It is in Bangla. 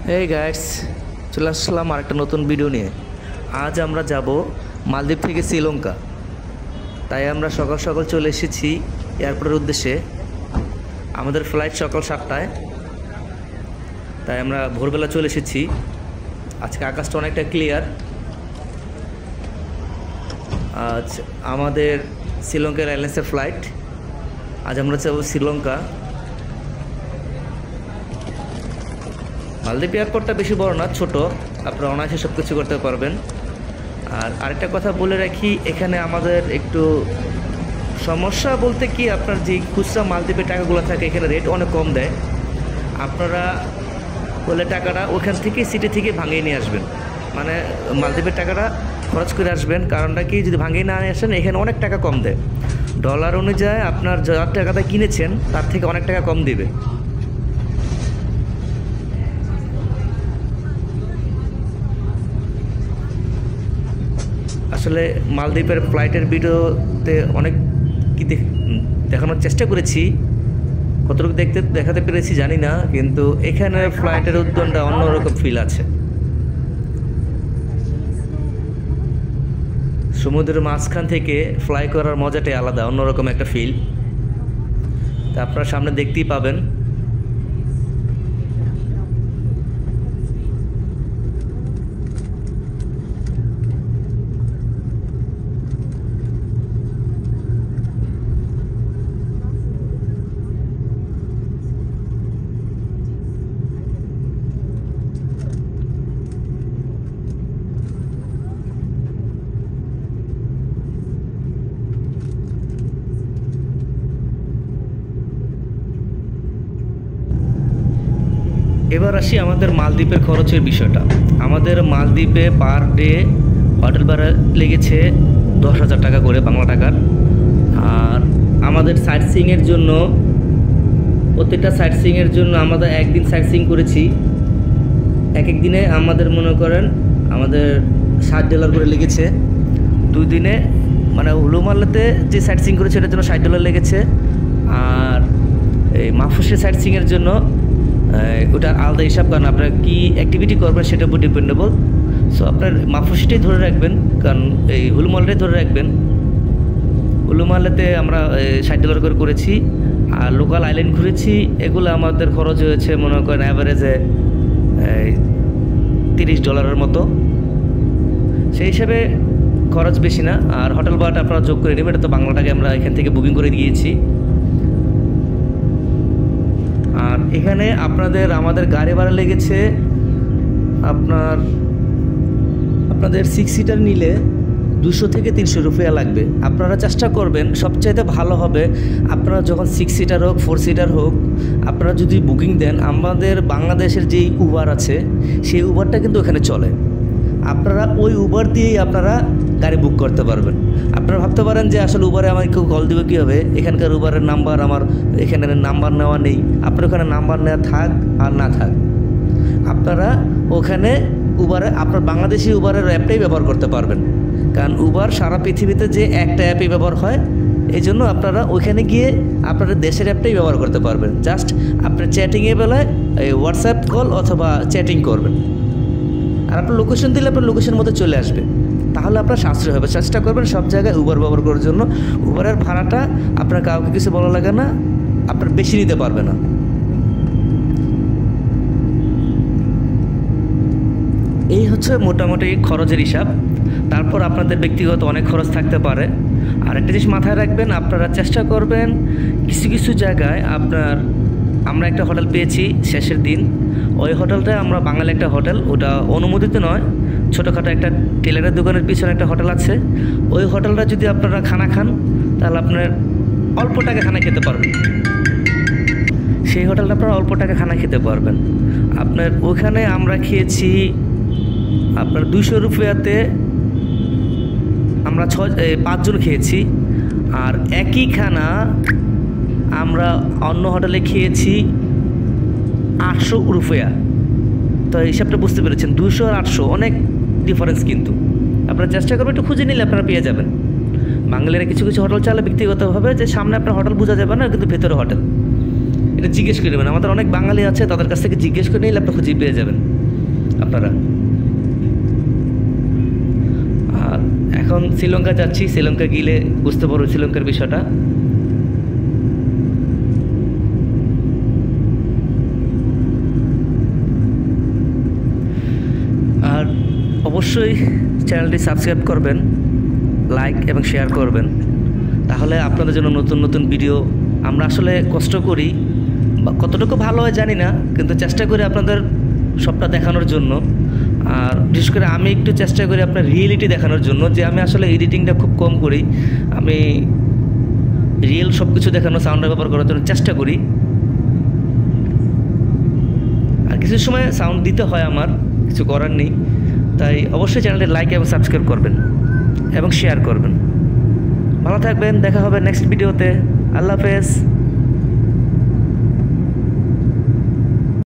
এই গাইস, চলে আসলাম আরেকটা নতুন ভিডিও নিয়ে। আজ আমরা যাব মালদ্বীপ থেকে শ্রীলঙ্কা। তাই আমরা সকাল সকাল চলে এসেছি এয়ারপোর্টের উদ্দেশ্যে। আমাদের ফ্লাইট সকাল 7টায়, তাই আমরা ভোরবেলা চলে এসেছি। আজকে আকাশটা অনেকটা ক্লিয়ার। আজ আমাদের শ্রীলঙ্কা এয়ারলাইন্সের ফ্লাইট। আজ আমরা যাব শ্রীলঙ্কা। মালদ্বীপ এয়ারপোর্টটা বেশি বড় না, ছোট। আপনারা অনায়াসে সব কিছু করতে পারবেন। আর আরেকটা কথা বলে রাখি, এখানে আমাদের একটু সমস্যা বলতে কি, আপনার যে খুচরা মালদ্বীপের টাকাগুলো থাকে এখানে রেট অনেক কম দেয়। আপনারা বলে টাকাটা ওখান থেকে সিটি থেকে ভাঙিয়ে নিয়ে আসবেন, মানে মালদ্বীপের টাকাটা খরচ করে আসবেন। কারণটা কি, যদি ভাঙিয়ে না আসেন এখানে অনেক টাকা কম দেয়। ডলার অনুযায়ী আপনার যার টাকাটা কিনেছেন তার থেকে অনেক টাকা কম দিবে। আসলে মালদ্বীপের ফ্লাইটের ভিডিওতে অনেক কি দেখানোর চেষ্টা করেছি, কতটুকু দেখাতে পেরেছি জানি না, কিন্তু এখানের ফ্লাইটের উদ্যানটা অন্যরকম ফিল আছে। সমুদ্রের মাঝখান থেকে ফ্লাই করার মজাটাই আলাদা, অন্যরকম একটা ফিল। তা আপনারা সামনে দেখতেই পাবেন। এবার আসি আমাদের মালদ্বীপের খরচের বিষয়টা। আমাদের মালদ্বীপে পার ডে হোটেল ভাড়া লেগেছে 10,000 টাকা করে বাংলা টাকার। আর আমাদের সাইট সিইংয়ের জন্য, প্রত্যেকটা সাইট সিইংয়ের জন্য আমাদের একদিন সাইট সিইং করেছি। এক এক দিনে আমাদের মনে করেন আমাদের $60 করে লেগেছে। 2 দিনে মানে হুলুমালাতে যে সাইট সিইং করেছে এটার জন্য $60 লেগেছে। আর এই মাহফুজের সাইট সিইংয়ের জন্য ওটা আলাদা হিসাব, কারণ আপনারা কী অ্যাক্টিভিটি করবেন সেটার উপর ডিপেন্ডেবল। সো আপনার মাহফুজটাই ধরে রাখবেন, কারণ এই হুলুমালাটাই ধরে রাখবেন। হুলুমালাতে আমরা $60 করে করেছি। আর লোকাল আইল্যান্ড ঘুরেছি, এগুলো আমাদের খরচ হয়েছে মনে করেন অ্যাভারেজে $30 মতো। সেই হিসাবে খরচ বেশি না। আর হোটেল ভাড়াটা আপনারা যোগ করে নেবেন, এটা তো বাংলা টাকায় আমরা এখান থেকে বুকিং করে দিয়েছি। আর এখানে আমাদের গাড়ি ভাড়া লেগেছে আপনাদের 6 সিটার নিলে 200 থেকে 300 রুপিয়া লাগবে। আপনারা চেষ্টা করবেন, সবচাইতে ভালো হবে আপনারা যখন 6 সিটার হোক 4 সিটার হোক, আপনারা যদি বুকিং দেন, আমাদের বাংলাদেশের যেই উবার আছে সেই উবারটা কিন্তু ওখানে চলে। আপনারা ওই উবার দিয়েই আপনারা গাড়ি বুক করতে পারবেন। আপনারা ভাবতে পারেন যে আসলে উবারে আমাকে কেউ কল দেবে কীভাবে, এখানকার উবারের নাম্বার আমার এখানে নাম্বার নেওয়া নেই। আপনার ওখানে নাম্বার নেওয়া থাক আর না থাক, আপনারা ওখানে উবারে আপনার বাংলাদেশি উবারের অ্যাপটাই ব্যবহার করতে পারবেন। কারণ উবার সারা পৃথিবীতে যে একটা অ্যাপই ব্যবহার হয়, এই জন্য আপনারা ওইখানে গিয়ে আপনাদের দেশের অ্যাপটাই ব্যবহার করতে পারবেন। জাস্ট আপনার চ্যাটিংয়ের বেলায় হোয়াটসঅ্যাপ কল অথবা চ্যাটিং করবেন, আর আপনার লোকেশন দিলে আপনার লোকেশনের মধ্যে চলে আসবে। তাহলে আপনার সাশ্রয় হবে। চেষ্টা করবেন সব জায়গায় উবার ব্যবহার করার জন্য। উবারের ভাড়াটা আপনার কাউকে কিছু বলা লাগে না, আপনার বেশি নিতে পারবে না। এই হচ্ছে মোটামুটি খরচের হিসাব। তারপর আপনাদের ব্যক্তিগত অনেক খরচ থাকতে পারে। আর একটা জিনিস মাথায় রাখবেন, আপনারা চেষ্টা করবেন কিছু কিছু জায়গায় আমরা একটা হোটেল পেয়েছি শেষের দিন। ওই হোটেলটা আমরা বাঙালি একটা হোটেল, ওটা অনুমোদিত নয়, ছোটোখাটো একটা টেলারের দোকানের পিছনে একটা হোটেল আছে। ওই হোটেলটা যদি আপনারা খানা খান তাহলে আপনার অল্প টাকা খানা খেতে পারবেন। সেই হোটেলটা আপনারা অল্প টাকা খানা খেতে পারবেন। আপনার ওখানে আমরা খেয়েছি আপনার 200 রুপিয়াতে আমরা 5 জন খেয়েছি। আর একই খানা আমরা অন্য হোটেলে খেয়েছি 800 রুপিয়া। তো হিসাবটা বুঝতে পেরেছেন, 200 আর 800 অনেক ডিফারেন্স। কিন্তু আপনারা চেষ্টা করবেন, একটু খুঁজে নিলে আপনারা পেয়ে যাবেন। বাঙালিরা কিছু কিছু হোটেল চালে ব্যক্তিগতভাবে, যে সামনে আপনার হোটেল বোঝা যাবে না কিন্তু ভেতরে হোটেল, এটা জিজ্ঞেস করে নেবেন। আমাদের অনেক বাঙালি আছে, তাদের কাছ থেকে জিজ্ঞেস করে নিলে আপনি খুঁজে পেয়ে যাবেন। আপনারা। আর এখন শ্রীলঙ্কা যাচ্ছি, শ্রীলঙ্কা গেলে বুঝতে পারবো শ্রীলঙ্কার বিষয়টা। আর অবশ্যই চ্যানেলটি সাবস্ক্রাইব করবেন, লাইক এবং শেয়ার করবেন, তাহলে আপনাদের জন্য নতুন নতুন ভিডিও আমরা আসলে কষ্ট করি, কতটুকু ভালো হয় জানি না, কিন্তু চেষ্টা করি আপনাদের সবটা দেখানোর জন্য। আর বিশেষ করে আমি একটু চেষ্টা করি আপনার রিয়েলিটি দেখানোর জন্য, যে আমি আসলে এডিটিংটা খুব কম করি, আমি রিয়েল সব কিছু দেখানো, সাউন্ডের ব্যবহার করার জন্য চেষ্টা করি। আর কিছু সময় সাউন্ড দিতে হয়, আমার কিছু করার নেই। তাই অবশ্যই চ্যানেলটি লাইক এবং সাবস্ক্রাইব করবেন এবং শেয়ার করবেন। ভালো থাকবেন, দেখা হবে নেক্সট ভিডিওতে। আল্লাহ হাফেজ।